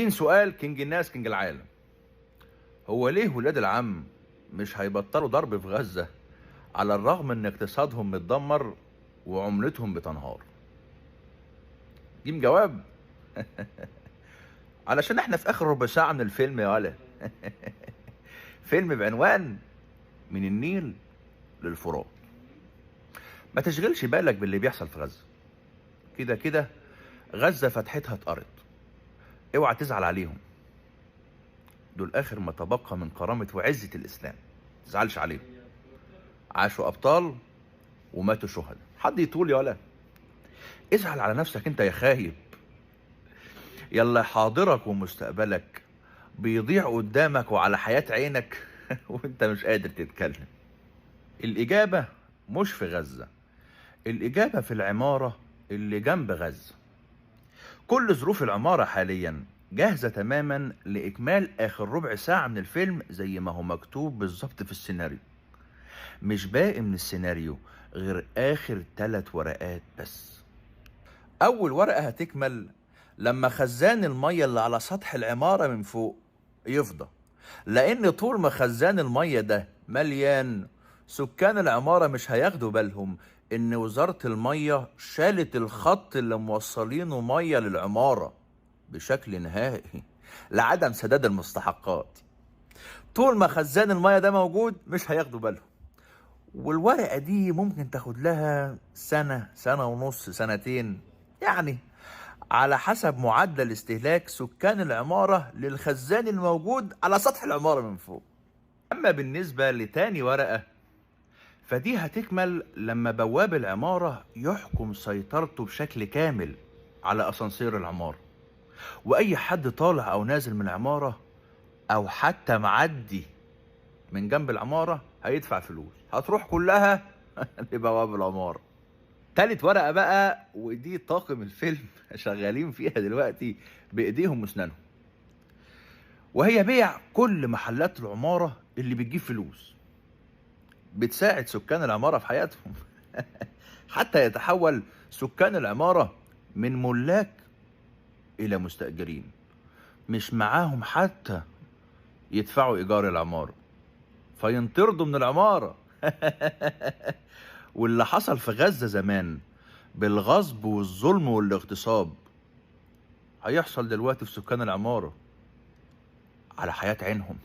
سؤال كينج الناس كينج العالم. هو ليه ولاد العم مش هيبطلوا ضرب في غزة على الرغم ان اقتصادهم متدمر وعملتهم بتنهار؟ جيم جواب. علشان احنا في اخر ربع ساعة من الفيلم يا ولا. فيلم بعنوان من النيل للفرات. ما تشغلش بالك باللي بيحصل في غزة، كده كده غزة فتحتها اتقرت. اوعى تزعل عليهم، دول اخر ما تبقى من كرامة وعزة الاسلام. تزعلش عليهم، عاشوا ابطال وماتوا شهداء. حد يطول يا ولا؟ ازعل على نفسك انت يا خايب، يلا حاضرك ومستقبلك بيضيع قدامك وعلى حياة عينك. وانت مش قادر تتكلم. الإجابة مش في غزة، الإجابة في العمارة اللي جنب غزة. كل ظروف العمارة حاليا جاهزة تماما لإكمال آخر ربع ساعة من الفيلم زي ما هو مكتوب بالظبط في السيناريو. مش باقي من السيناريو غير آخر 3 ورقات بس. أول ورقة هتكمل لما خزان المية اللي على سطح العمارة من فوق يفضى، لأن طول ما خزان المية ده مليان سكان العمارة مش هياخدوا بالهم إن وزارة المية شالت الخط اللي موصلينه مية للعمارة بشكل نهائي لعدم سداد المستحقات. طول ما خزان المية ده موجود مش هياخدوا بالهم. والورقة دي ممكن تاخد لها سنة، سنة ونص، سنتين، يعني على حسب معدل استهلاك سكان العمارة للخزان الموجود على سطح العمارة من فوق. أما بالنسبة لتاني ورقة فدي هتكمل لما بواب العمارة يحكم سيطرته بشكل كامل على أسانسير العمارة، وأي حد طالع أو نازل من العمارة أو حتى معدي من جنب العمارة هيدفع فلوس هتروح كلها لبواب العمارة. تالت ورقة بقى، ودي طاقم الفيلم شغالين فيها دلوقتي بإيديهم وأسنانهم، وهي بيع كل محلات العمارة اللي بتجيب فلوس بتساعد سكان العمارة في حياتهم. حتى يتحول سكان العمارة من ملاك إلى مستأجرين، مش معاهم حتى يدفعوا إيجار العمارة فينطردوا من العمارة. واللي حصل في غزة زمان بالغصب والظلم والاغتصاب هيحصل دلوقتي في سكان العمارة على حياة عينهم.